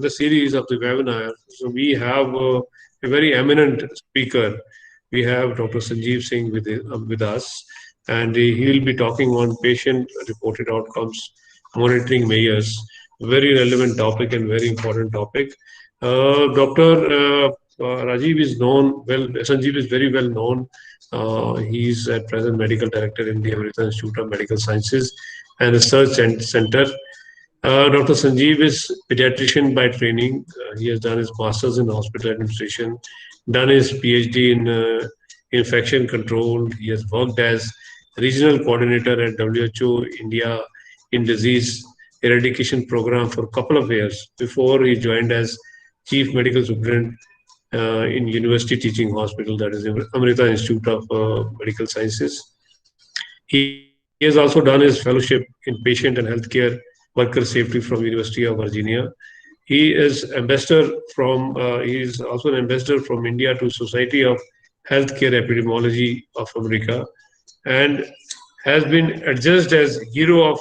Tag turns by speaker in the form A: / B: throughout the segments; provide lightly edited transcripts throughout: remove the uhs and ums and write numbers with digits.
A: in the series of the webinar, so we have a very eminent speaker. We have Dr. Sanjeev Singh with us, and he will be talking on patient-reported outcomes monitoring measures. Very relevant topic and very important topic. Dr. Rajiv is known well. Sanjeev is very well known. He is at present medical director in the Amrita Institute of Medical Sciences and Research Center. Dr. Sanjeev is pediatrician by training. He has done his master's in hospital administration, done his PhD in infection control. He has worked as regional coordinator at WHO India in disease eradication program for a couple of years before he joined as chief medical superintendent in university teaching hospital, that is Amrita Institute of Medical Sciences. He has also done his fellowship in patient and healthcare worker safety from University of Virginia. He is ambassador from. He is also an ambassador from India to Society of Healthcare Epidemiology of America, and has been adjudged as hero of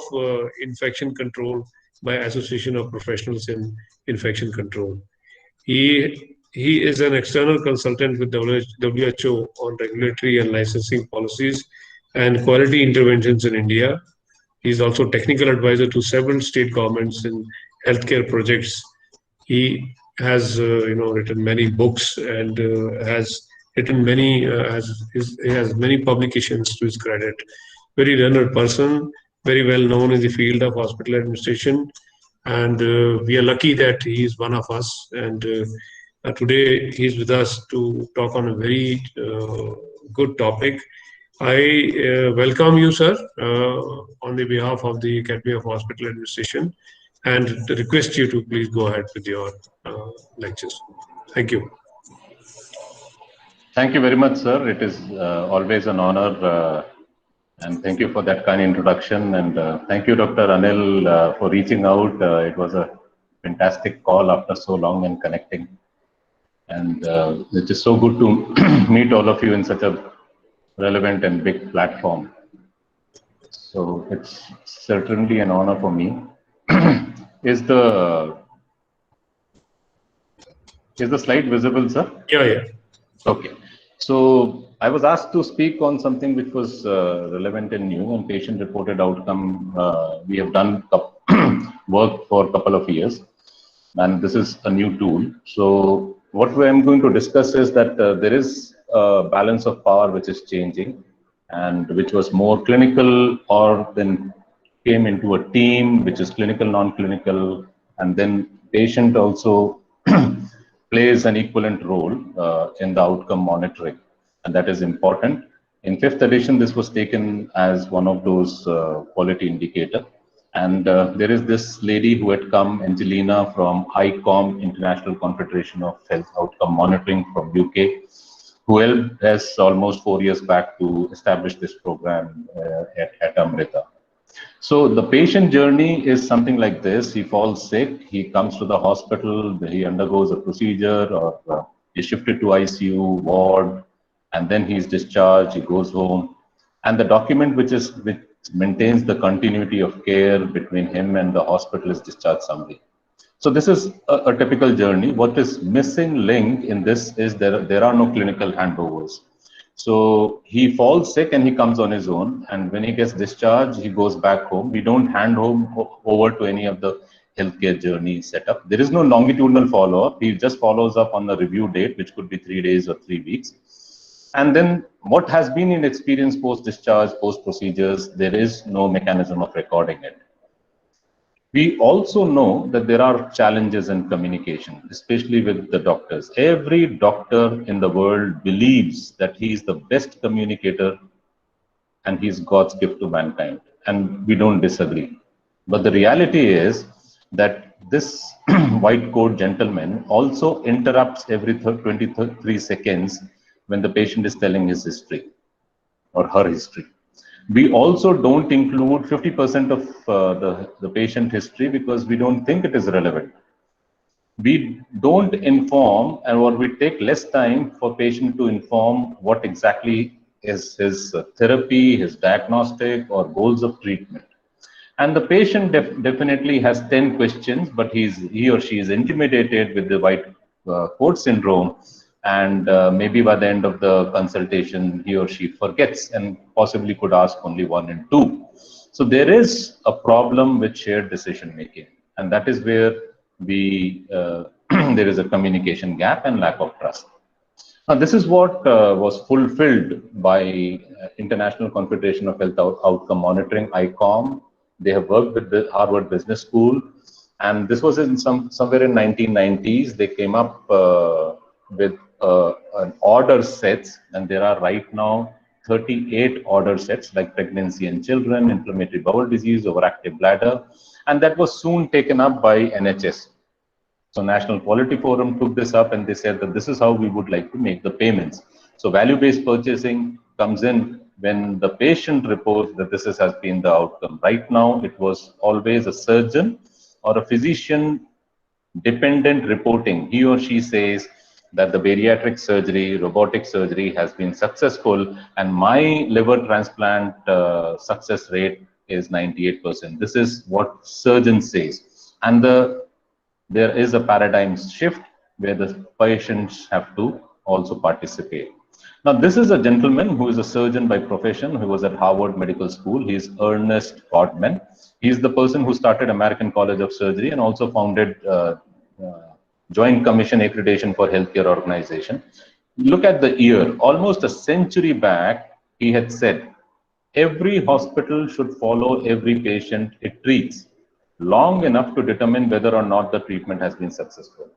A: infection control by Association of Professionals in Infection Control. He is an external consultant with WHO on regulatory and licensing policies and quality interventions in India. He is also technical advisor to several state governments in healthcare projects. He has written many books and has written many he has many publications to his credit. Very learned person, very well known in the field of hospital administration, and we are lucky that he is one of us. And today he is with us to talk on a very good topic. I welcome you, sir, on the behalf of the Academy of Hospital Administration, and request you to please go ahead with your lectures. Thank you.
B: Thank you very much, sir. It is always an honor, and thank you for that kind introduction. And thank you, Dr. Anil, for reaching out. It was a fantastic call after so long and connecting. And it is so good to meet all of you in such a relevant and big platform. So it's certainly an honor for me. Is the slide visible, sir?
A: Yeah.
B: Okay. So I was asked to speak on something which was relevant and new on patient-reported outcome. We have done work for a couple of years, and this is a new tool. So what I'm going to discuss is that there is a balance of power which is changing, and which was more clinical, or then came into a team which is clinical, non-clinical, and then patient also plays an equivalent role in the outcome monitoring, and that is important. In 5th edition, this was taken as one of those quality indicator. And there is this lady who had come, Angelina, from ICOM, International Confederation of Health Outcome Monitoring from UK, who helped us almost 4 years back to establish this program at Amrita. So the patient journey is something like this. He falls sick, he comes to the hospital, he undergoes a procedure, or is shifted to ICU ward, and then he is discharged, he goes home. And the document which maintains the continuity of care between him and the hospital is discharge summary. So this is a typical journey. What is missing link in this is there are no clinical handovers. So he falls sick and he comes on his own, and when he gets discharged, he goes back home. We don't hand over to any of the healthcare journey setup. There is no longitudinal follow-up. He just follows up on the review date, which could be 3 days or 3 weeks. And then what has been in experience post-discharge, post-procedures, there is no mechanism of recording it. We also know that there are challenges in communication, especially with the doctors. Every doctor in the world believes that he is the best communicator and he's God's gift to mankind. And we don't disagree. But the reality is that this white coat gentleman also interrupts every 23 seconds when the patient is telling his history or her history. We also don't include 50% of the patient history because we don't think it is relevant. We don't inform, or we take less time for patient to inform what exactly is his therapy, his diagnostic, or goals of treatment. And the patient definitely has 10 questions, but he or she is intimidated with the white coat syndrome. And maybe by the end of the consultation, he or she forgets and possibly could ask only one and two. So there is a problem with shared decision making. And that is where there is a communication gap and lack of trust. Now, this is what was fulfilled by International Confederation of Health Outcome Monitoring, ICOM. They have worked with the Harvard Business School, and this was in somewhere in 1990s. They came up with an order sets, and there are right now 38 order sets like pregnancy and children, inflammatory bowel disease, overactive bladder, and that was soon taken up by NHS. So National Quality Forum took this up and they said that this is how we would like to make the payments. So value-based purchasing comes in when the patient reports that this has been the outcome. Right now, it was always a surgeon or a physician dependent reporting. He or she says that the bariatric surgery, robotic surgery has been successful and my liver transplant success rate is 98%. This is what surgeon says. And there is a paradigm shift where the patients have to also participate. Now, this is a gentleman who is a surgeon by profession, who was at Harvard Medical School. He is Ernest Codman. He is the person who started American College of Surgery and also founded Joint Commission Accreditation for Healthcare Organization. Look at the year. Almost a century back, he had said, every hospital should follow every patient it treats long enough to determine whether or not the treatment has been successful.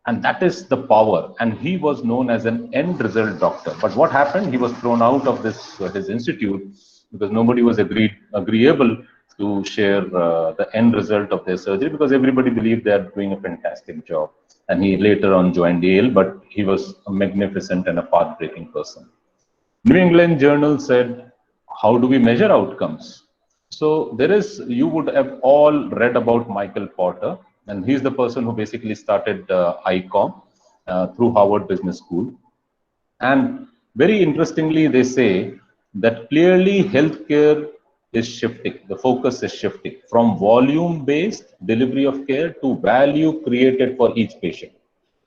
B: And that is the power. And he was known as an end result doctor. But what happened? He was thrown out of his institute because nobody was agreeable to share the end result of their surgery because everybody believed they are doing a fantastic job. And he later on joined Yale, but he was a magnificent and a path-breaking person. New England Journal said, how do we measure outcomes? So you would have all read about Michael Porter, and he's the person who basically started ICOM through Harvard Business School. And very interestingly, they say that clearly healthcare is shifting. The focus is shifting from volume-based delivery of care to value created for each patient.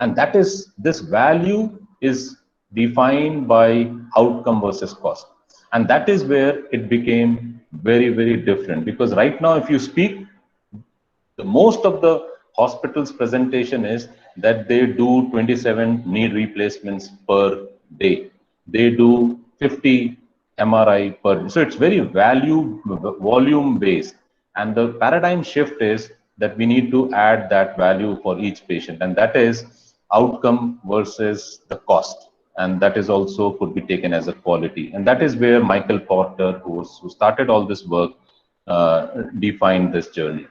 B: And that is, this value is defined by outcome versus cost. And that is where it became very, very different. Because right now, if you speak, the most of the hospitals' presentation is that they do 27 knee replacements per day. They do 50 MRI per day. So it's very volume based. And the paradigm shift is that we need to add that value for each patient. And that is outcome versus the cost. And that is also could be taken as a quality. And that is where Michael Porter, who started all this work, defined this journey.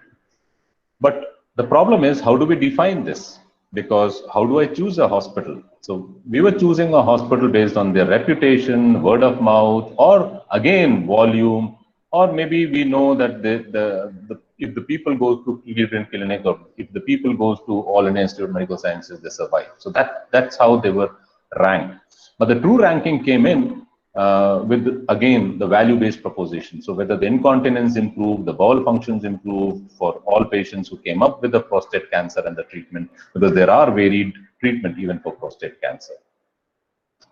B: But the problem is, how do we define this? Because how do I choose a hospital? So we were choosing a hospital based on their reputation, word of mouth, or again, volume, or maybe we know that if the people go to Cleveland Clinic or if the people goes to All India Institute of Medical Sciences, they survive. So that's how they were ranked. But the true ranking came in with, again, the value-based proposition. So whether the incontinence improved, the bowel functions improved for all patients who came up with the prostate cancer and the treatment, because there are varied treatment even for prostate cancer.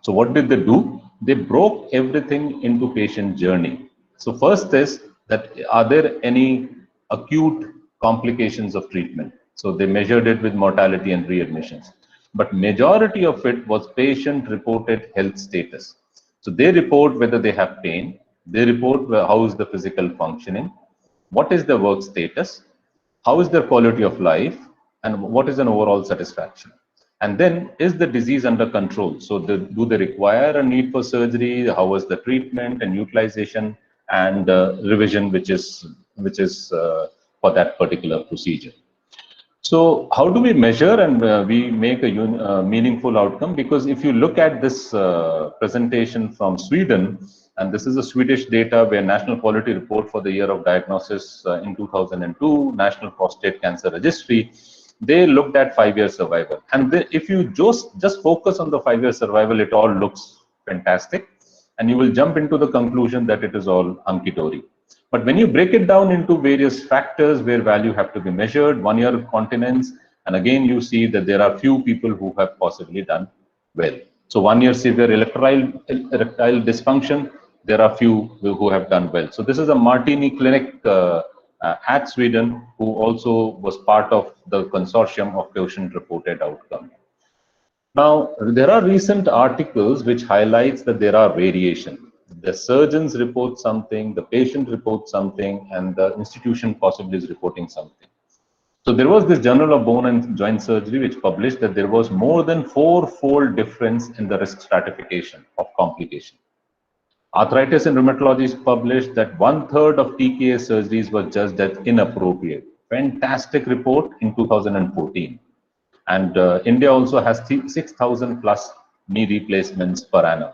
B: So what did they do? They broke everything into patient journey. So first is that, are there any acute complications of treatment? So they measured it with mortality and readmissions. But majority of it was patient-reported health status. So they report whether they have pain, they report how is the physical functioning, what is their work status, how is their quality of life, and what is an overall satisfaction. And then, is the disease under control? So do they require a need for surgery? How was the treatment and utilization and revision, which is for that particular procedure? So how do we measure and we make a meaningful outcome? Because if you look at this presentation from Sweden, and this is a Swedish data where National Quality Report for the year of diagnosis in 2002, National Prostate Cancer Registry, they looked at 5-year survival. And if you just focus on the 5-year survival, it all looks fantastic. And you will jump into the conclusion that it is all hunky-dory. But when you break it down into various factors where value have to be measured, 1 year continence, and again you see that there are few people who have possibly done well. So 1 year severe erectile dysfunction, there are few who have done well. So this is a Martini clinic at Sweden, who also was part of the consortium of patient-reported outcome. Now, there are recent articles which highlights that there are variation. The surgeons report something, the patient reports something, and the institution possibly is reporting something. So there was this Journal of Bone and Joint Surgery which published that there was more than 4-fold difference in the risk stratification of complication. Arthritis and Rheumatology published that 1/3 of TKA surgeries were judged as inappropriate. Fantastic report in 2014. And India also has 6,000 plus knee replacements per annum.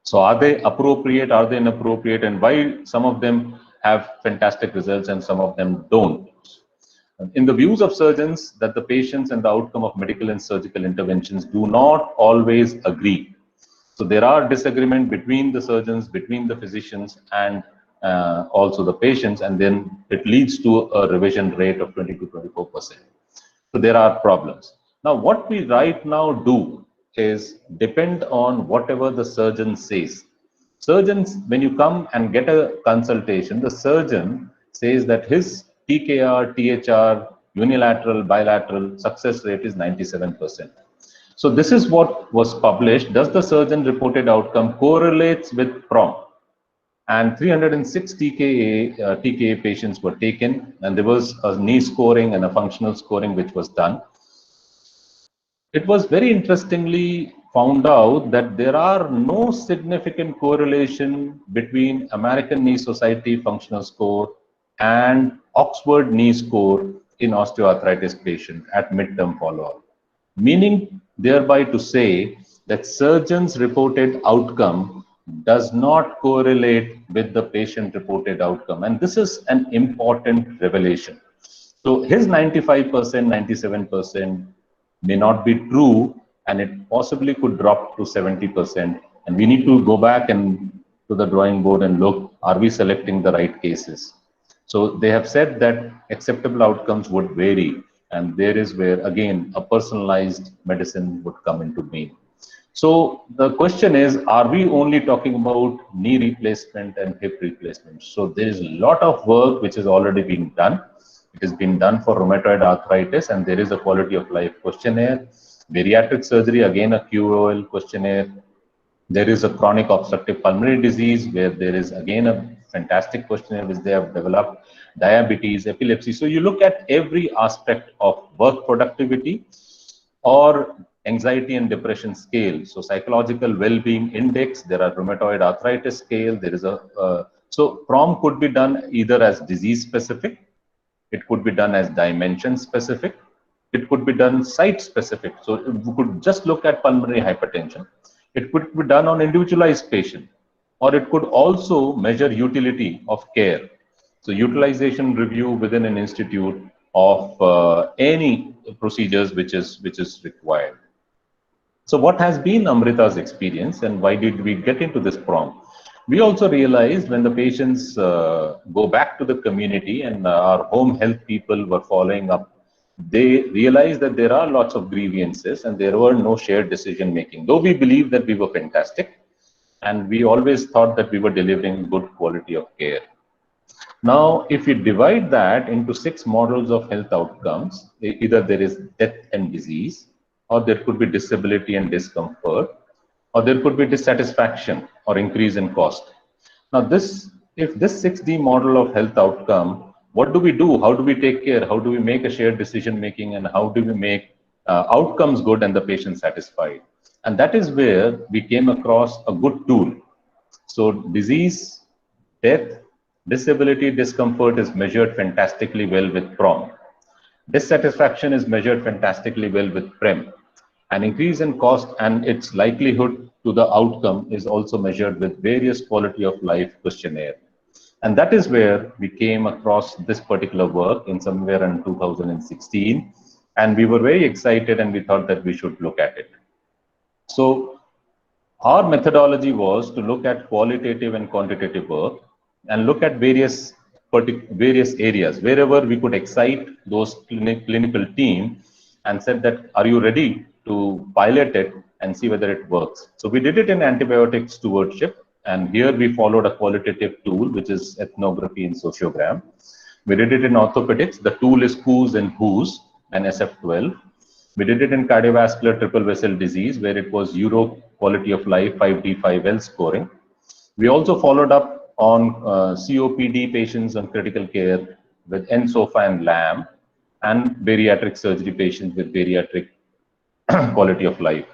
B: So are they appropriate? Are they inappropriate? And why some of them have fantastic results and some of them don't? In the views of surgeons, that the patients and the outcome of medical and surgical interventions do not always agree. So there are disagreement between the surgeons, between the physicians, and also the patients, and then it leads to a revision rate of 20 to 24%. So there are problems. Now, what we right now do is depend on whatever the surgeon says. Surgeons, when you come and get a consultation, the surgeon says that his TKR, THR, unilateral, bilateral success rate is 97%. So this is what was published. Does the surgeon reported outcome correlates with PROM? And 306 TKA patients were taken, and there was a knee scoring and a functional scoring which was done. It was very interestingly found out that there are no significant correlation between American Knee Society functional score and Oxford knee score in osteoarthritis patient at midterm follow-up, meaning thereby to say that surgeons reported outcome does not correlate with the patient reported outcome. And this is an important revelation. So his 95%, 97% may not be true, and it possibly could drop to 70%. And we need to go back and to the drawing board and look, are we selecting the right cases? So they have said that acceptable outcomes would vary. And there is where, again, a personalized medicine would come into being. So the question is, are we only talking about knee replacement and hip replacement? So there is a lot of work which is already being done. It has been done for rheumatoid arthritis, and there is a quality of life questionnaire. Bariatric surgery, again, a QOL questionnaire. There is a chronic obstructive pulmonary disease where there is again a fantastic questionnaire which they have developed. Diabetes, epilepsy. So you look at every aspect of work productivity or anxiety and depression scale. So psychological well-being index, there are rheumatoid arthritis scale, there is so PROM could be done either as disease specific, it could be done as dimension specific, it could be done site specific. So we could just look at pulmonary hypertension. It could be done on individualized patient, or it could also measure utility of care. So utilization review within an institute of any procedures which is required. So what has been Amrita's experience, and why did we get into this PROM? We also realized when the patients go back to the community and our home health people were following up, they realized that there are lots of grievances and there were no shared decision making. Though we believe that we were fantastic, and we always thought that we were delivering good quality of care. Now, if we divide that into 6 models of health outcomes, either there is death and disease, or there could be disability and discomfort, or there could be dissatisfaction or increase in cost. Now, if this 6D model of health outcome, what do we do? How do we take care? How do we make a shared decision making, and how do we make outcomes good and the patient satisfied? And that is where we came across a good tool. So disease, death, disability, discomfort is measured fantastically well with PROM. Dissatisfaction is measured fantastically well with PREM. An increase in cost and its likelihood to the outcome is also measured with various quality of life questionnaire. And that is where we came across this particular work in somewhere in 2016. And we were very excited and we thought that we should look at it. So our methodology was to look at qualitative and quantitative work and look at various areas wherever we could excite those clinical team, and said that, are you ready to pilot it and see whether it works? So we did it in antibiotic stewardship, and here we followed a qualitative tool, which is ethnography and sociogram. We did it in orthopedics. The tool is Who's and Who's and SF12. We did it in cardiovascular triple vessel disease, where it was Euro quality of life 5D5L scoring. We also followed up on COPD patients on critical care with NSOFA and LAM, and bariatric surgery patients with bariatric quality of life.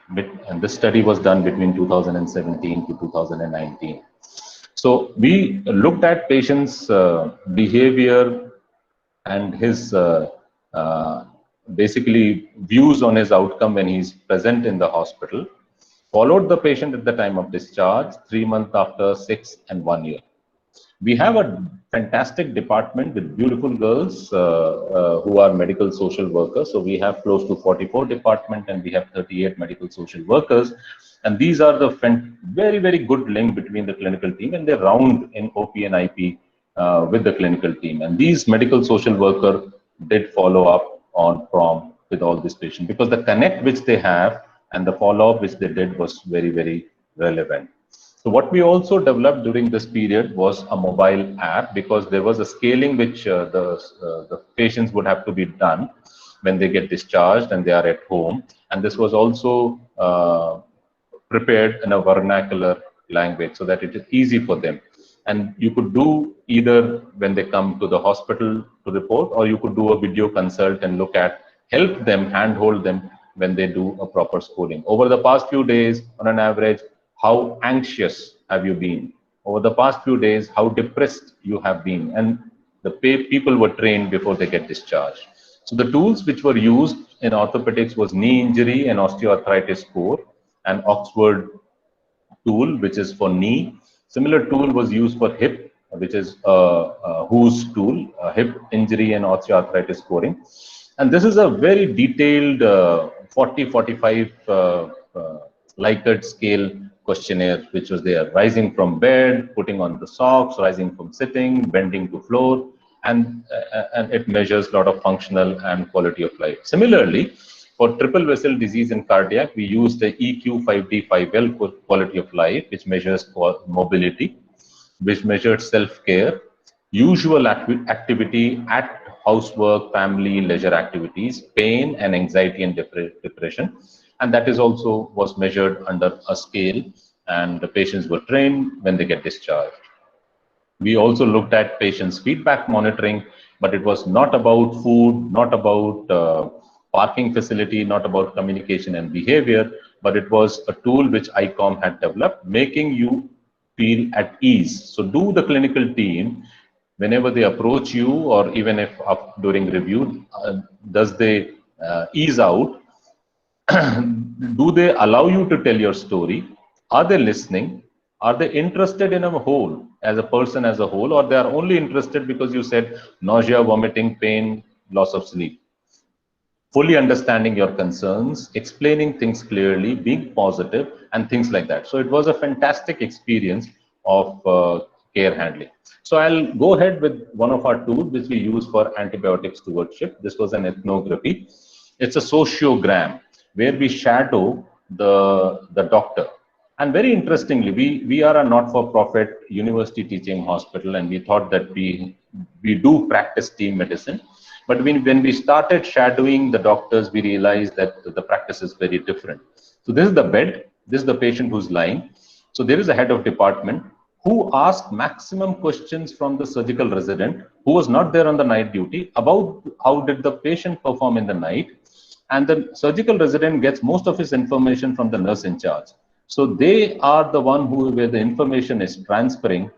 B: And this study was done between 2017 to 2019. So we looked at patients' behavior and his basically views on his outcome when he's present in the hospital, followed the patient at the time of discharge, 3 months after, 6 and 1 year. We have a fantastic department with beautiful girls who are medical social workers. So we have close to 44 department, and we have 38 medical social workers. And these are the very, very good link between the clinical team, and they round in OP and IP with the clinical team. And these medical social worker did follow up on prom with all these patients, because the connect which they have and the follow-up which they did was very, very relevant. So what we also developed during this period was a mobile app, because there was a scaling which the patients would have to be done when they get discharged and they are at home. And this was also prepared in a vernacular language so that it is easy for them. And you could do either when they come to the hospital to report, or you could do a video consult and help them, handhold them when they do a proper schooling. Over the past few days, on an average, how anxious have you been? Over the past few days, how depressed you have been? And the people were trained before they get discharged. So the tools which were used in orthopedics was knee injury and osteoarthritis score, and Oxford tool, which is for knee. Similar tool was used for hip, which is Who's tool, hip injury and osteoarthritis scoring. And this is a very detailed 40-45 Likert scale questionnaire, which was there, rising from bed, putting on the socks, rising from sitting, bending to floor, and it measures a lot of functional and quality of life. Similarly, for triple vessel disease in cardiac, we use the EQ5D5L quality of life, which measures mobility, which measures self-care, usual activity at housework, family, leisure activities, pain and anxiety and depression. And that is also was measured under a scale, and the patients were trained when they get discharged. We also looked at patients' feedback monitoring, but it was not about food, not about parking facility, not about communication and behavior, but it was a tool which ICOM had developed, making you feel at ease. So do the clinical team, whenever they approach you, or even if during review, does they ease out? Do they allow you to tell your story? Are they listening? Are they interested in a whole, as a person as a whole, or they are only interested because you said nausea, vomiting, pain, loss of sleep? Fully understanding your concerns, explaining things clearly, being positive, and things like that. So it was a fantastic experience of care handling. So I'll go ahead with one of our tools which we use for antibiotic stewardship. This was an ethnography. It's a sociogram where we shadow the doctor. And very interestingly, we are a not-for-profit university teaching hospital, and we thought that we do practice team medicine. But when we started shadowing the doctors, we realized that the practice is very different. So this is the bed, this is the patient who's lying. So there is a head of department who asked maximum questions from the surgical resident who was not there on the night duty about how did the patient perform in the night. And the surgical resident gets most of his information from the nurse in charge. So they are the one where the information is transferring,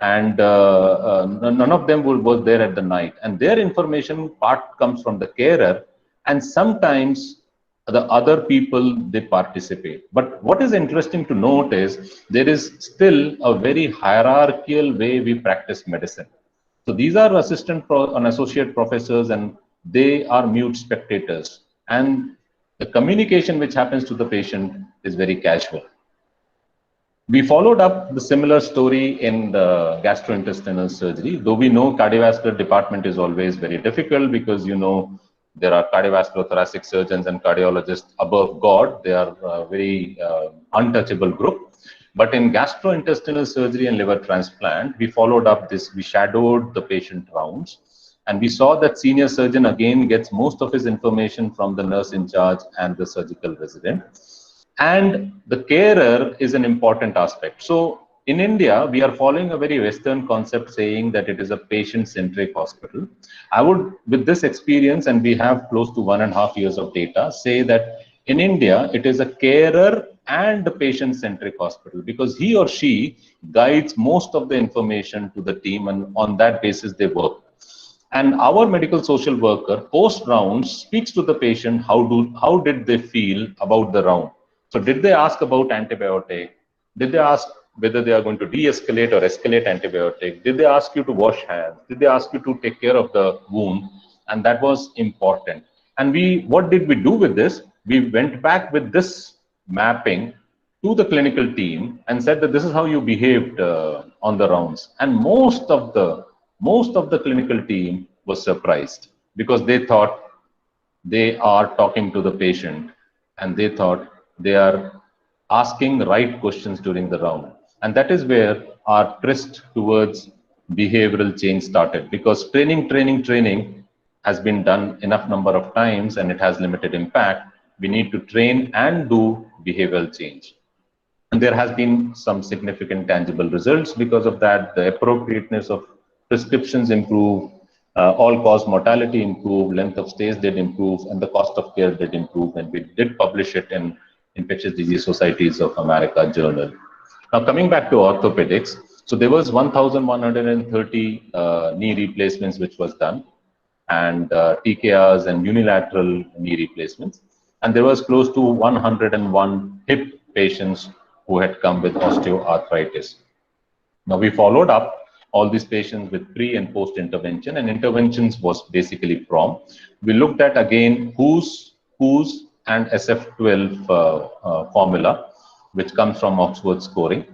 B: and none of them was there at the night. And their information part comes from the carer, and sometimes the other people, they participate. But what is interesting to note is there is still a very hierarchical way we practice medicine. So these are assistant and associate professors, and they are mute spectators. And the communication which happens to the patient is very casual. We followed up the similar story in the gastrointestinal surgery, though we know cardiovascular department is always very difficult because, you know, there are cardiovascular thoracic surgeons and cardiologists above God. They are a very untouchable group. But in gastrointestinal surgery and liver transplant, we followed up this, we shadowed the patient rounds, and we saw that senior surgeon again gets most of his information from the nurse in charge and the surgical resident. And the carer is an important aspect. So in India, we are following a very Western concept saying that it is a patient-centric hospital. I would, with this experience, and we have close to 1.5 years of data, say that in India, it is a carer and a patient-centric hospital because he or she guides most of the information to the team, and on that basis they work. And our medical social worker post round speaks to the patient, how did they feel about the round. So did they ask about antibiotic? Did they ask whether they are going to de-escalate or escalate antibiotic? Did they ask you to wash hands? Did they ask you to take care of the wound? And that was important. And what did we do with this? We went back with this mapping to the clinical team and said that this is how you behaved on the rounds. And most of the clinical team was surprised because they thought they are talking to the patient and they thought they are asking the right questions during the round. And that is where our twist towards behavioral change started, because training has been done enough number of times and it has limited impact. We need to train and do behavioral change. And there has been some significant tangible results because of that. The appropriateness of prescriptions improve, all-cause mortality improved, length of stays did improve, and the cost of care did improve. And we did publish it in Infectious Disease Societies of America journal. Now coming back to orthopedics, so there was 1,130 knee replacements which was done, and TKRs and unilateral knee replacements. And there was close to 101 hip patients who had come with osteoarthritis. Now we followed up all these patients with pre and post intervention, and interventions was basically PROM. We looked at again who's and SF12 formula, which comes from Oxford scoring.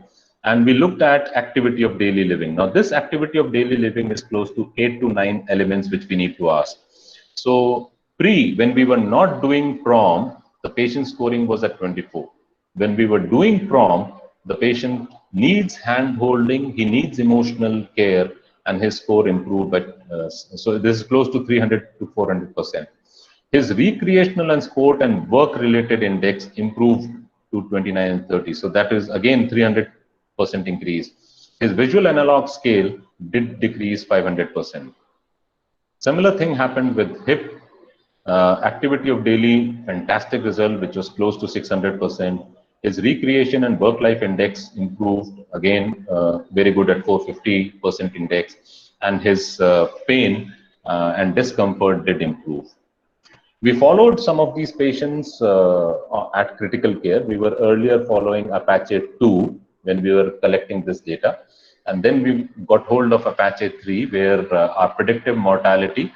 B: And we looked at activity of daily living. Now this activity of daily living is close to 8 to 9 elements which we need to ask. So when we were not doing PROM, the patient scoring was at 24. When we were doing PROM, the patient needs hand holding, he needs emotional care, and his score improved. But so this is close to 300 to 400%. His recreational and sport and work related index improved to 29 and 30. So that is again 300% increase. His visual analog scale did decrease 500%. Similar thing happened with hip. Activity of daily, fantastic result, which was close to 600%. His recreation and work-life index improved, again, very good at 450% index. And his pain and discomfort did improve. We followed some of these patients at critical care. We were earlier following Apache 2 when we were collecting this data. And then we got hold of Apache 3, where our predictive mortality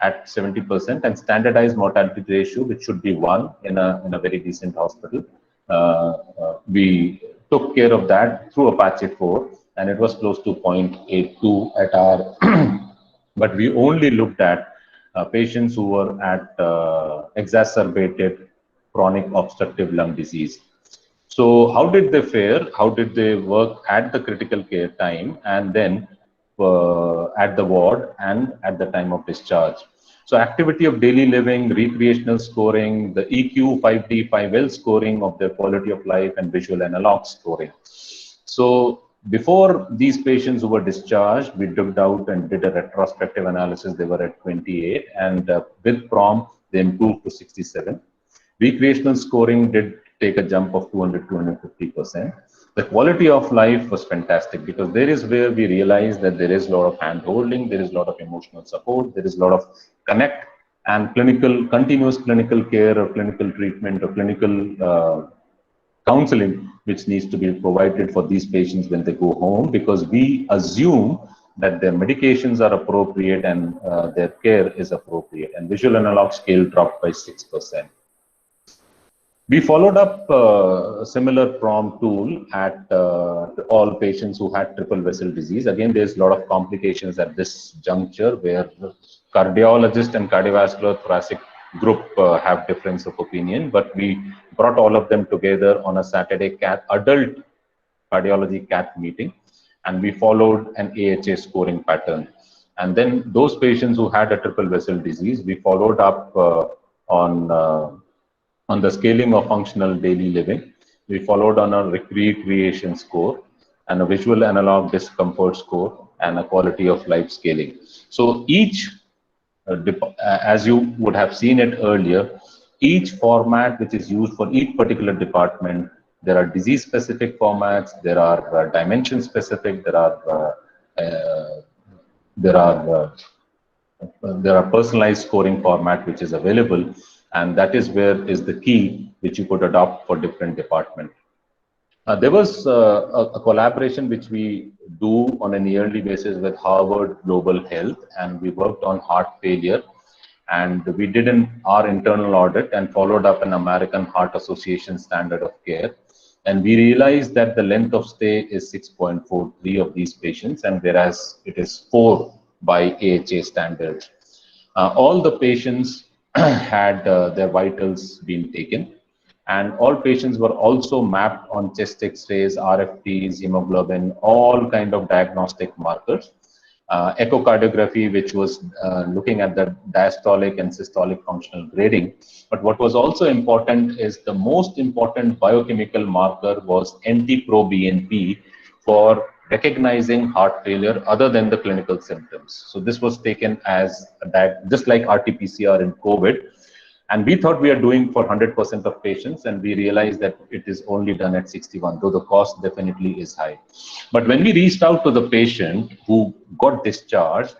B: at 70% and standardized mortality ratio, which should be 1 in a very decent hospital. We took care of that through Apache 4, and it was close to 0.82 at our, but we only looked at patients who were at exacerbated chronic obstructive lung disease. So how did they fare? How did they work at the critical care time, and then at the ward and at the time of discharge? So activity of daily living, recreational scoring, the EQ, 5D, 5L scoring of their quality of life, and visual analog scoring. So before these patients who were discharged, we dug out and did a retrospective analysis. They were at 28, and with PROM, they improved to 67. Recreational scoring did take a jump of 200, 250%. The quality of life was fantastic, because there is where we realize that there is a lot of hand holding, there is a lot of emotional support, there is a lot of connect, and continuous clinical care or clinical treatment or clinical counseling which needs to be provided for these patients when they go home, because we assume that their medications are appropriate and their care is appropriate. And visual analog scale dropped by 6%. We followed up a similar PROM tool at all patients who had triple vessel disease. Again, there's a lot of complications at this juncture where the cardiologist and cardiovascular thoracic group have difference of opinion, but we brought all of them together on a Saturday adult cardiology CAT meeting, and we followed an AHA scoring pattern. And then those patients who had a triple vessel disease, we followed up on the scaling of functional daily living. We followed on a recreation score and a visual analog discomfort score and a quality of life scaling. So each, as you would have seen it earlier, each format which is used for each particular department, there are disease specific formats, there are dimension specific, there are personalized scoring format which is available, and that is where is the key which you could adopt for different department. There was a collaboration which we do on a yearly basis with Harvard Global Health, and we worked on heart failure, and we did our internal audit and followed up an American Heart Association standard of care. And we realized that the length of stay is 6.43 of these patients, and whereas it is 4 by AHA standards. All the patients had their vitals been taken, and all patients were also mapped on chest X-rays, RFTs, hemoglobin, all kind of diagnostic markers. Echocardiography, which was looking at the diastolic and systolic functional grading. But what was also important is the most important biochemical marker was NT-proBNP for recognizing heart failure other than the clinical symptoms. So this was taken as just like RT-PCR in COVID. And we thought we are doing for 100% of patients, and we realized that it is only done at 61, though the cost definitely is high. But when we reached out to the patient who got discharged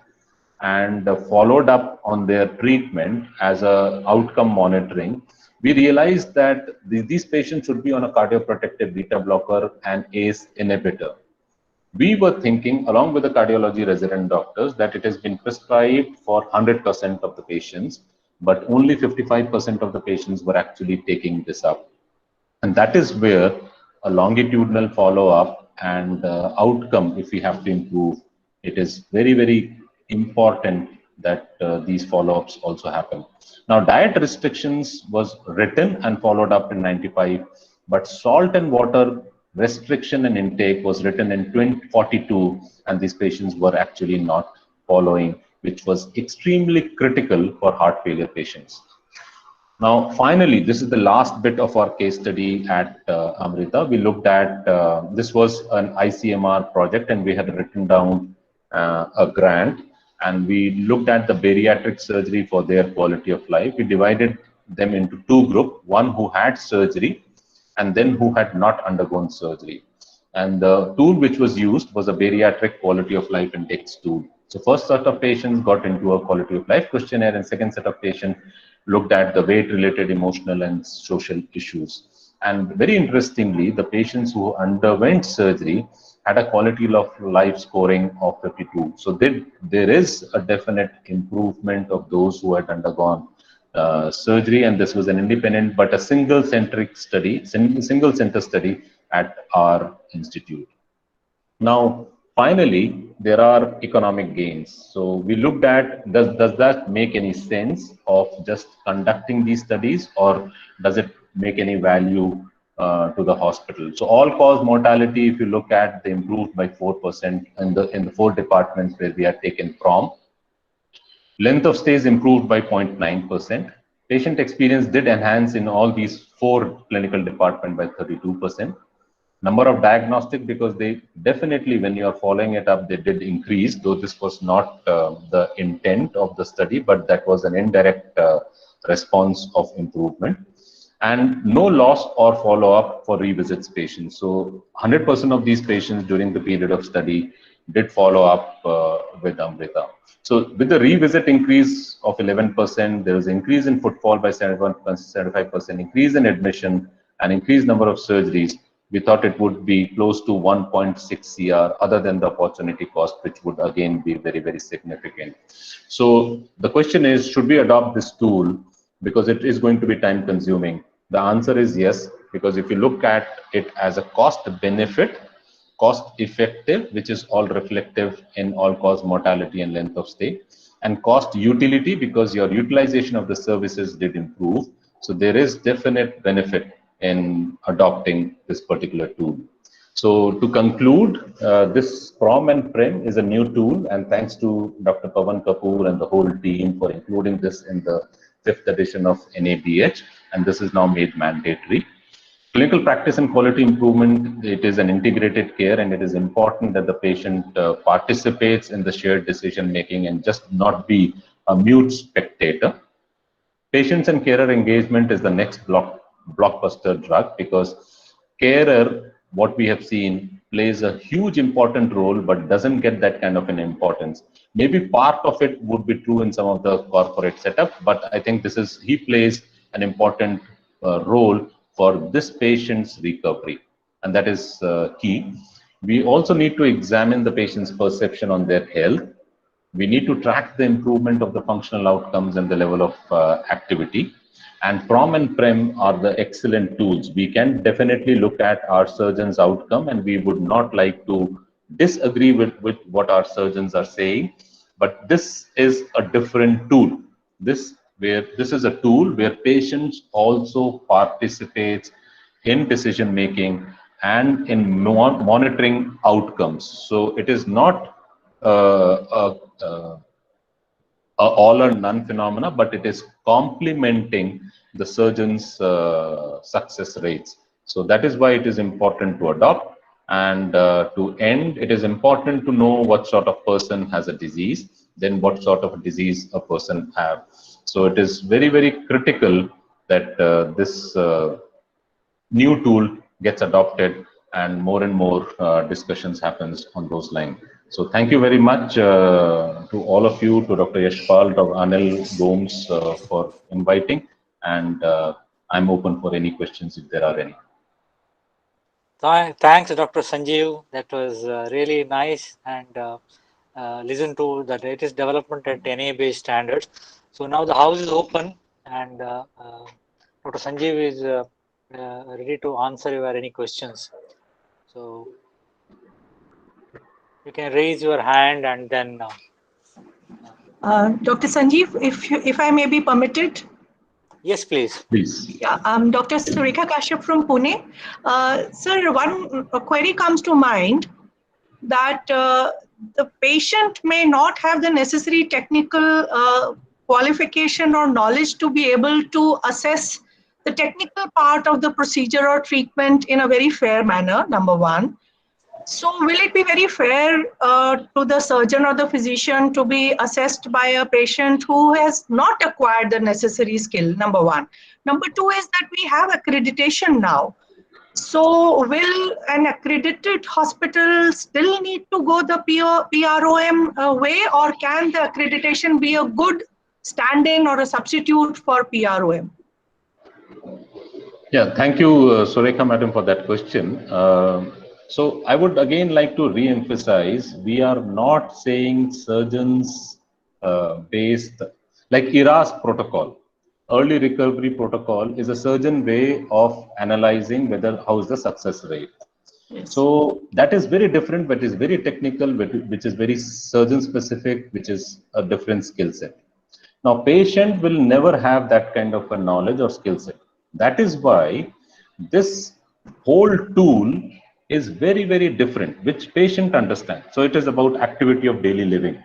B: and followed up on their treatment as a outcome monitoring, we realized that these patients should be on a cardioprotective beta blocker and ACE inhibitor. We were thinking, along with the cardiology resident doctors, that it has been prescribed for 100% of the patients, but only 55% of the patients were actually taking this up. And that is where a longitudinal follow-up and outcome, if we have to improve, it is very, very important that these follow-ups also happen. Now, diet restrictions was written and followed up in 95, but salt and water restriction and intake was written in 2042, and these patients were actually not following, which was extremely critical for heart failure patients. Now, finally, this is the last bit of our case study at Amrita. We looked at, this was an ICMR project, and we had written down a grant, and we looked at the bariatric surgery for their quality of life. We divided them into two groups, one who had surgery and then who had not undergone surgery. And the tool which was used was a bariatric quality of life index tool. So first set of patients got into a quality of life questionnaire, and second set of patients looked at the weight-related emotional and social issues. And very interestingly, the patients who underwent surgery had a quality of life scoring of 52. So there is a definite improvement of those who had undergone surgery, and this was an independent but a single center study at our institute. Now, finally, there are economic gains. So we looked at, does that make any sense of just conducting these studies, or does it make any value to the hospital? So all-cause mortality, if you look at, they improved by 4% in the 4 departments where we had taken from. Length of stays improved by 0.9%. Patient experience did enhance in all these 4 clinical departments by 32%. Number of diagnostic, because they definitely, when you are following it up, they did increase, though this was not the intent of the study, but that was an indirect response of improvement. And no loss or follow-up for revisits patients. So 100% of these patients during the period of study did follow up with Amrita. So with the revisit increase of 11%, there was increase in footfall by 75%, increase in admission, and increased number of surgeries. We thought it would be close to 1.6 CR, other than the opportunity cost, which would again be very, very significant. So the question is, should we adopt this tool? Because it is going to be time consuming. The answer is yes, because if you look at it as a cost benefit, cost effective, which is all reflective in all cause mortality and length of stay, and cost utility, because your utilization of the services did improve. So there is definite benefit in adopting this particular tool. So to conclude, this PROM and PREM is a new tool, and thanks to Dr. Pawan Kapoor and the whole team for including this in the 5th edition of NABH, and this is now made mandatory. Clinical practice and quality improvement, it is an integrated care, and it is important that the patient participates in the shared decision making and just not be a mute spectator. Patients and carer engagement is the next blockbuster drug, because carer, what we have seen, plays a huge important role but doesn't get that kind of an importance. Maybe part of it would be true in some of the corporate setup, but I think he plays an important role for this patient's recovery, and that is key. We also need to examine the patient's perception on their health. We need to track the improvement of the functional outcomes and the level of activity. And PROM and PREM are the excellent tools. We can definitely look at our surgeon's outcome, and we would not like to disagree with what our surgeons are saying. But this is a different tool. This is a tool where patients also participates in decision making and in monitoring outcomes. So it is not a all or none phenomena, but it is complementing the surgeon's success rates. So that is why it is important to adopt. And to end, it is important to know what sort of person has a disease, then what sort of a disease a person have. So it is very, very critical that this new tool gets adopted and more discussions happens on those lines. So thank you very much to all of you, to Dr. Yashpal, Dr. Anil Gomes for inviting, and I'm open for any questions if there are any.
C: Thanks, Dr. Sanjeev. That was really nice, and listen to the latest development at NA-based standards. So now the house is open, and Dr. Sanjeev is ready to answer your any questions. So you can raise your hand, and then
D: Dr. Sanjeev, if I may be permitted.
C: Yes, please.
B: Please.
D: Yeah, Dr. Surekha Kashyap from Pune. Sir, one query comes to mind that the patient may not have the necessary technical qualification or knowledge to be able to assess the technical part of the procedure or treatment in a very fair manner, number one. So will it be very fair to the surgeon or the physician to be assessed by a patient who has not acquired the necessary skill, number one? Number two is that we have accreditation now. So will an accredited hospital still need to go the PROM way, or can the accreditation be a good stand-in or a substitute for PROM?
B: Yeah, thank you, Surekha Madam, for that question. So I would again like to re-emphasize, we are not saying surgeons based, like ERAS protocol, early recovery protocol is a surgeon way of analyzing how is the success rate. Yes. So that is very different, but is very technical, which is very surgeon specific, which is a different skill set. Now, patient will never have that kind of a knowledge or skill set. That is why this whole tool is very, very different, which patient understands. So it is about activity of daily living.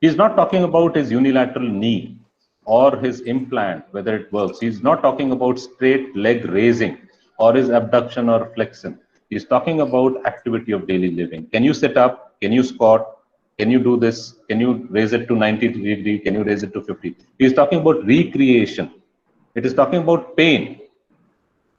B: He's not talking about his unilateral knee or his implant, whether it works. He's not talking about straight leg raising or his abduction or flexion. He's talking about activity of daily living. Can you sit up? Can you squat? Can you do this? Can you raise it to 90 degrees? Can you raise it to 50? He's talking about recreation. It is talking about pain.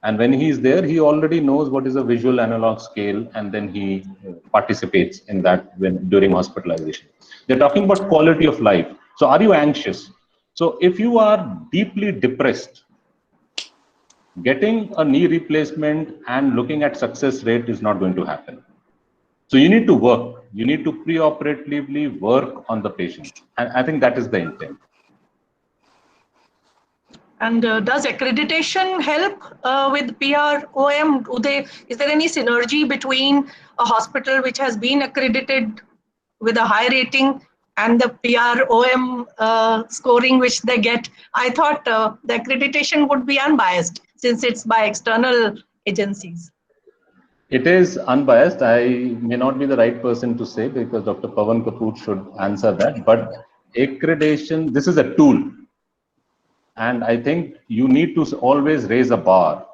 B: And when he is there, he already knows what is a visual analog scale, and then he participates in that during hospitalization. They're talking about quality of life. So are you anxious? So if you are deeply depressed, getting a knee replacement and looking at success rate is not going to happen. So you need to work. You need to preoperatively work on the patient. And I think that is the intent.
D: And does accreditation help with PROM? Is there any synergy between a hospital which has been accredited with a high rating and the PROM scoring which they get? I thought the accreditation would be unbiased since it's by external agencies.
B: It is unbiased. I may not be the right person to say because Dr. Pawan Kapoor should answer that. But accreditation, this is a tool. And I think you need to always raise a bar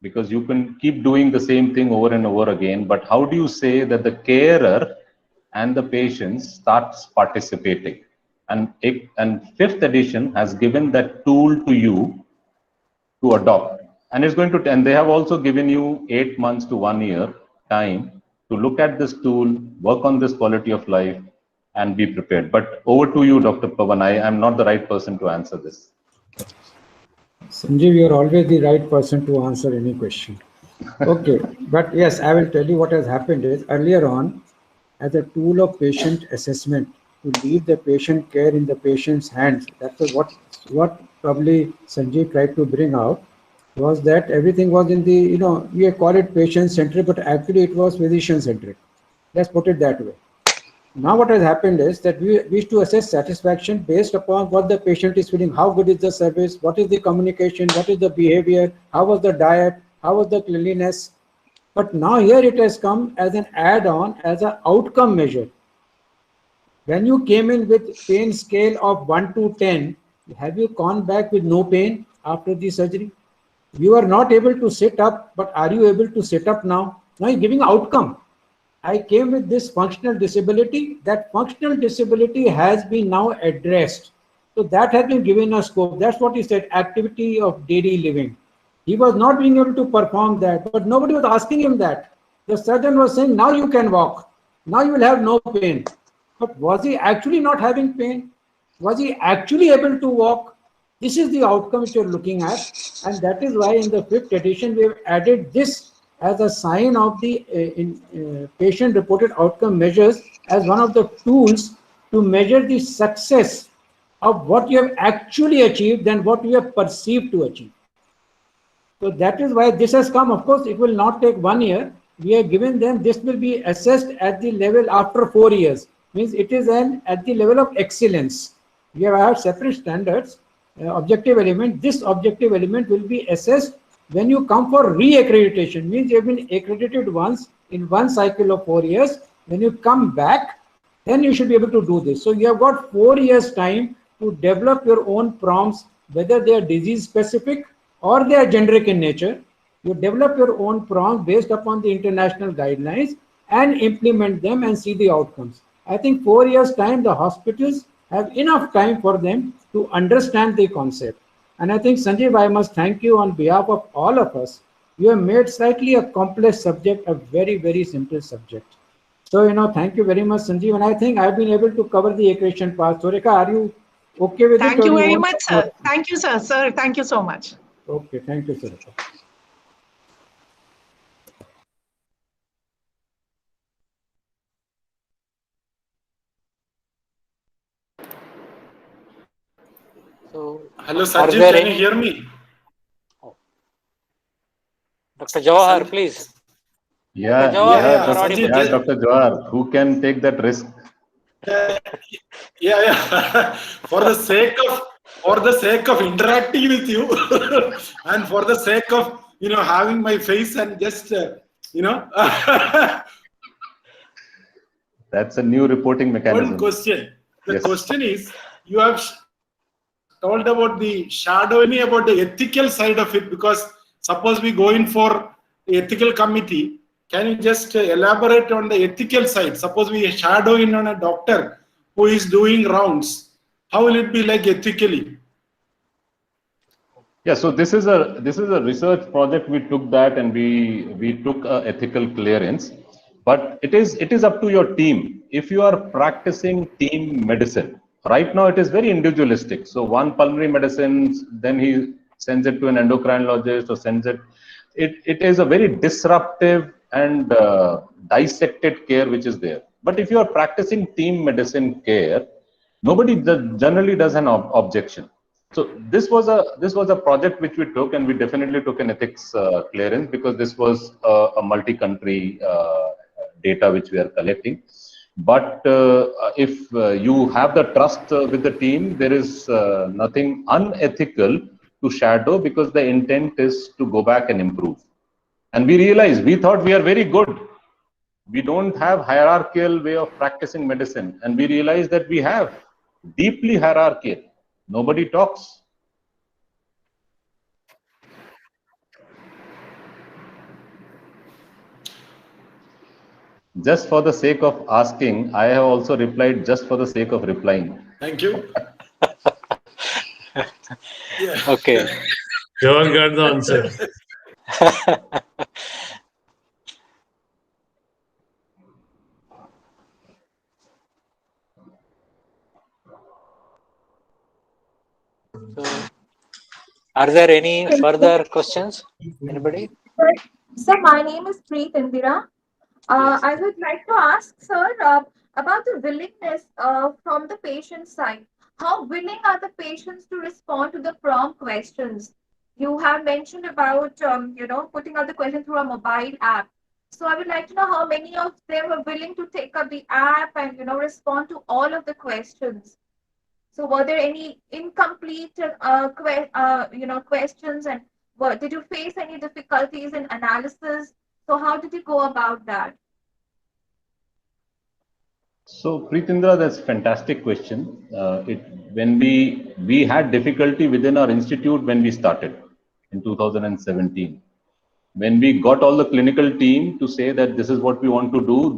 B: because you can keep doing the same thing over and over again. But how do you say that the carer and the patients starts participating? And fifth edition has given that tool to you to adopt. And it's going to, and they have also given you 8 months to 1 year time to look at this tool, work on this quality of life, and be prepared. But over to you, Dr. Pawan. I am not the right person to answer this.
E: Sanjeev, you're always the right person to answer any question. Okay, but yes, I will tell you what has happened is earlier on, as a tool of patient assessment, to leave the patient care in the patient's hands. That was what probably Sanjeev tried to bring out, was that everything was in the, we call it patient-centric, but actually it was physician-centric. Let's put it that way. Now what has happened is that we wish to assess satisfaction based upon what the patient is feeling, how good is the service, what is the communication, what is the behavior, how was the diet, how was the cleanliness. But now here it has come as an add-on, as an outcome measure. When you came in with pain scale of 1 to 10, have you gone back with no pain after the surgery? You are not able to sit up, but are you able to sit up now? Now you're giving outcome. I came with this functional disability. That functional disability has been now addressed. So that has been given a scope. That's what he said, activity of daily living. He was not being able to perform that, but nobody was asking him that. The surgeon was saying, now you can walk. Now you will have no pain. But was he actually not having pain? Was he actually able to walk? This is the outcome which you're looking at. And that is why in the 5th edition, we have added this as a sign of the patient-reported outcome measures as one of the tools to measure the success of what you have actually achieved than what you have perceived to achieve. So that is why this has come. Of course, it will not take 1 year. We have given them, this will be assessed at the level after 4 years. Means it is at the level of excellence. We have separate standards, objective element. This objective element will be assessed when you come for re-accreditation. Means you have been accredited once in one cycle of 4 years. When you come back, then you should be able to do this. So you have got 4 years time to develop your own prompts, whether they are disease specific or they are generic in nature. You develop your own prompts based upon the international guidelines and implement them and see the outcomes. I think 4 years time, the hospitals have enough time for them to understand the concept. And I think, Sanjeev, I must thank you on behalf of all of us. You have made slightly a complex subject a very, very simple subject. So, thank you very much, Sanjeev. And I think I've been able to cover the accreditation part. So, Rekha, are you okay with it?
D: Thank you very much, sir. Thank you, sir. Sir, thank you so much.
E: Okay, thank you, sir.
C: So,
F: hello, Sanjeev, can you hear me?
C: Dr. Jawahar, please.
B: Yeah, Dr. Jawahar, who can take that risk?
F: Yeah. For the sake of interacting with you, and for the sake of having my face and just
B: That's a new reporting mechanism.
F: One question. The question is, you have told about the shadowing, about the ethical side of it, because suppose we go in for the ethical committee, can you just elaborate on the ethical side? Suppose we shadow in on a doctor who is doing rounds. How will it be like ethically?
B: Yeah, so this is a research project. We took that and we took ethical clearance, but it is up to your team. If you are practicing team medicine, right now it is very individualistic. So one pulmonary medicine, then he sends it to an endocrinologist or sends it. It is a very disruptive and dissected care which is there. But if you are practicing team medicine care, nobody generally does an objection. So this was a project which we took, and we definitely took an ethics clearance, because this was a multi-country data which we are collecting. But if you have the trust with the team, there is nothing unethical to shadow, because the intent is to go back and improve. And we thought we are very good. We don't have hierarchical way of practicing medicine, and we realized that we have deeply hierarchical. Nobody talks. Just for the sake of asking, I have also replied just for the sake of replying.
F: Thank you. Yeah.
C: Okay.
A: You all got the answer.
C: So, are there any further questions? Anybody?
G: Sir, my name is Preet Indira.
C: Yes.
G: I would like to ask, sir, about the willingness from the patient side. How willing are the patients to respond to the prompt questions? You have mentioned about, putting out the question through a mobile app. So I would like to know how many of them are willing to take up the app and, respond to all of the questions. So were there any incomplete, questions, and did you face any difficulties in analysis? So how did you go about that?
B: So Preetindra, that's a fantastic question. When we had difficulty within our institute when we started in 2017. When we got all the clinical team to say that this is what we want to do,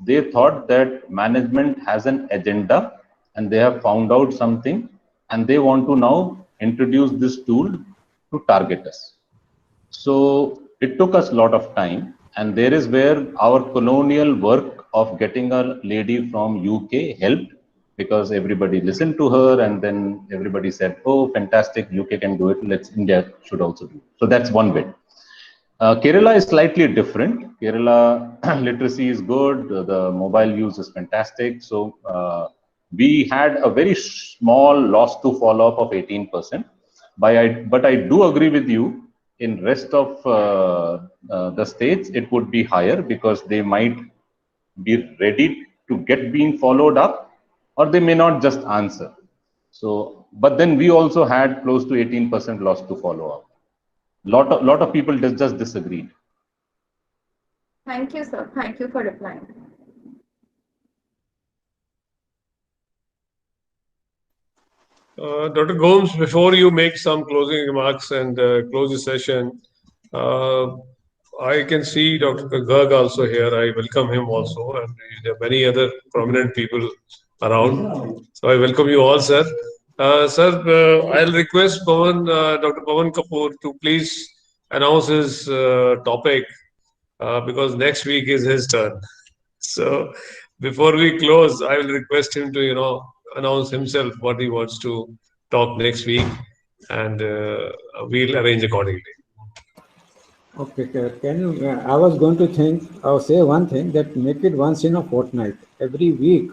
B: they thought that management has an agenda and they have found out something and they want to now introduce this tool to target us. So it took us a lot of time, and there is where our colonial work of getting a lady from UK helped, because everybody listened to her and then everybody said, oh, fantastic, UK can do it, India should also do it. So that's one bit. Kerala is slightly different. Kerala literacy is good. The mobile use is fantastic. So we had a very small loss to follow up of 18%. But I do agree with you. In rest of the states, it would be higher, because they might be ready to get being followed up, or they may not just answer. So, but then we also had close to 18% loss to follow up. Lot of people just disagreed.
G: Thank you, sir. Thank you for replying.
A: Dr. Gomes, before you make some closing remarks and close the session, I can see Dr. Garg also here. I welcome him also, and there are many other prominent people around. So I welcome you all, sir. Sir, I'll request Dr. Pawan Kapoor to please announce his topic, because next week is his turn. So before we close, I will request him to, announce himself what he wants to talk next week, and we'll arrange accordingly.
E: Okay, can you? I was going to say one thing, that make it once in a fortnight. Every week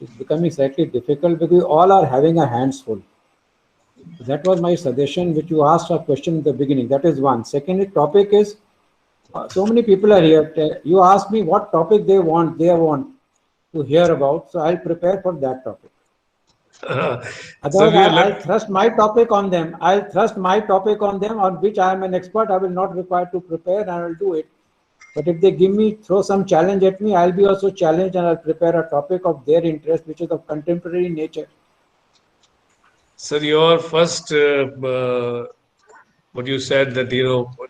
E: is becoming slightly difficult because we all are having our hands full. That was my suggestion, which you asked a question in the beginning. That is one. Second topic is, so many people are here. You asked me what topic they want to hear about, so I'll prepare for that topic. Otherwise, I'll thrust my topic on them. On which I am an expert. I will not require to prepare, and I will do it. But if they throw some challenge at me, I'll be also challenged, and I'll prepare a topic of their interest, which is of contemporary nature.
A: Sir, your first, what you said that,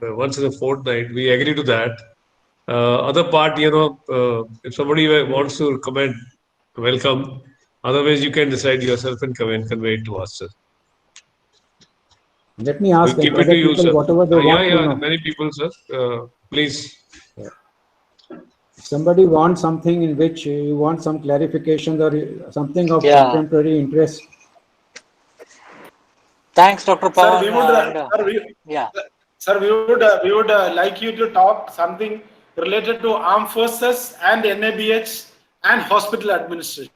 A: once in a fortnight, we agree to that. Other part, if somebody wants to comment, welcome. Otherwise, you can decide yourself and convey it to us, sir.
E: Let me ask
A: we'll
E: other people
A: you,
E: whatever they want to know.
A: Many people, sir. Please.
E: Yeah. If somebody wants something in which you want some clarification or something of contemporary interest.
C: Thanks, Dr. Pawan.
F: Sir, we would like you to talk something related to armed forces and NABH and hospital administration.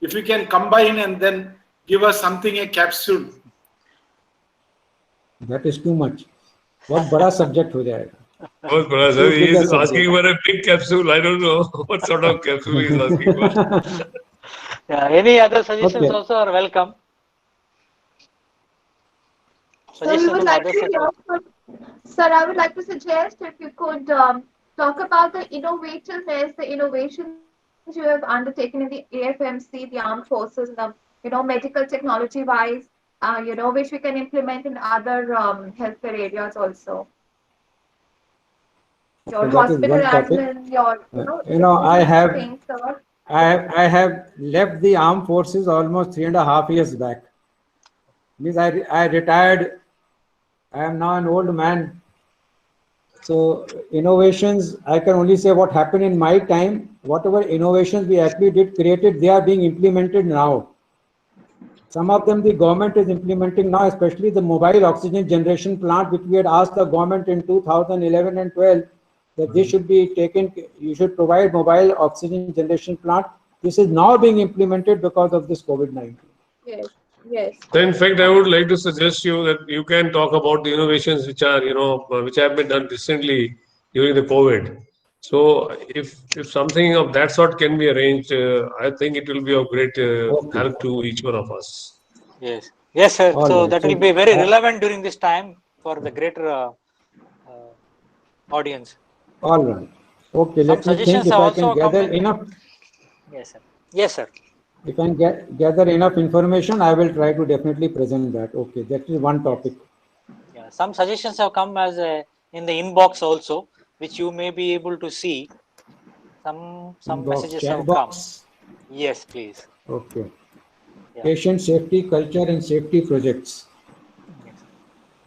F: If you can combine and then give us something, a capsule
E: That is too much. बहुत बड़ा subject हो जाएगा.
A: बहुत बड़ा sir.
E: Too
A: He
E: big a
A: is asking
E: subject.
A: for a big capsule. I don't know what sort of capsule he is asking for.
C: Yeah, any other suggestions
E: Okay.
C: also are welcome.
G: So we
C: Suggestions
G: would
C: from
G: like
C: others
G: to
C: also.
G: hear sir, I would like to suggest if you could talk about the innovativeness, the innovations you have undertaken in the AFMC, the armed forces, the medical technology wise, which we can implement in other healthcare areas also. Your
E: So that is
G: hospital
E: one topic.
G: admin, your things, sir.
E: I have left the armed forces almost 3.5 years back. Means I retired. I am now an old man. So innovations, I can only say what happened in my time. Whatever innovations we actually did created, they are being implemented now. Some of them the government is implementing now, especially the mobile oxygen generation plant, which we had asked the government in 2011 and 12 that this should be taken. You should provide mobile oxygen generation plant. This is now being implemented because of this COVID-19.
G: Yes, yes.
A: So in fact, I would like to suggest you that you can talk about the innovations which are, which have been done recently during the COVID. So if something of that sort can be arranged, I think it will be of great
E: Okay.
A: help to each one of us.
C: Yes, yes, sir.
E: All
C: So
E: right.
C: that
E: So,
C: will be very relevant during this time for the greater audience.
E: all right. Okay,
C: Some
E: let me think
C: suggestions
E: if
C: have
E: I can
C: also come
E: gather
C: in.
E: enough.
C: Yes, sir. Yes, sir.
E: If I can gather enough information, I will try to definitely present that. Okay, that is one topic.
C: Yeah, some suggestions have come as in the inbox also, which you may be able to see. Some
E: Inbox,
C: messages
E: chat
C: have
E: box.
C: come. Yes, please.
E: Okay.
C: Yeah.
E: Patient safety culture and safety projects.
C: Yes.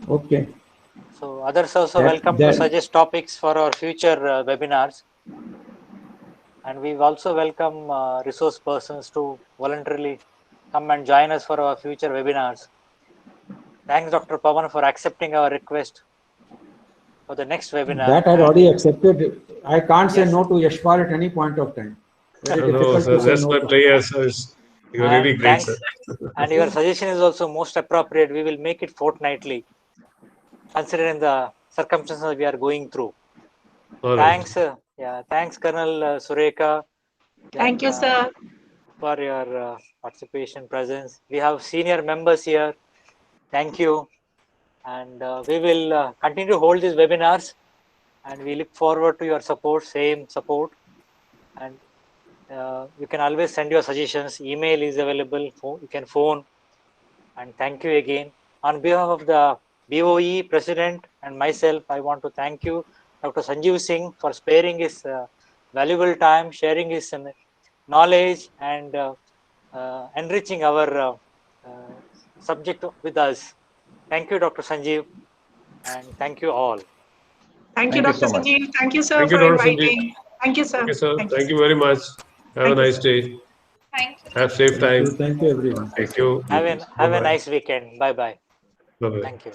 E: Okay.
C: So others also welcome to suggest topics for our future webinars. And we also welcome resource persons to voluntarily come and join us for our future webinars. Thanks, Dr. Pawan, for accepting our request for the next webinar.
E: That I had already accepted. I can't say
C: Yes.
E: no to Yashpal at any point of time. Very
A: No,
E: difficult
A: sir,
E: to say
A: that's
E: no
A: my
E: to.
A: prayer, sir. You're really
C: And
A: great,
C: thanks.
A: sir.
C: And your suggestion is also most appropriate. We will make it fortnightly, considering the circumstances we are going through.
A: All
C: Thanks.
A: right.
C: Thanks, Colonel Sureka.
D: Thank you, sir.
C: For your participation, presence. We have senior members here. Thank you. And we will continue to hold these webinars, and we look forward to your support, same support. And you can always send your suggestions. Email is available. You can phone. And thank you again. On behalf of the BOE president and myself, I want to thank you, Dr. Sanjeev Singh, for sparing his valuable time, sharing his knowledge, and enriching our subject with us. Thank you, Dr. Sanjeev, and thank you all.
D: Thank you,
B: Thank you
D: Dr.
B: so much.
D: Sanjeev. Thank you, sir,
A: Thank you,
D: for
A: Dr. Sanjeev.
D: inviting. Thank you, sir.
A: Thank you, sir.
D: Thank you,
A: Thank you very much. Have a
D: Thank you,
A: nice
D: sir.
A: day.
G: Thank you.
A: Have safe time.
E: Thank you everyone.
A: Thank you.
C: Have a
A: Bye-bye.
C: nice weekend. Bye bye.
A: Bye-bye.
C: Thank you.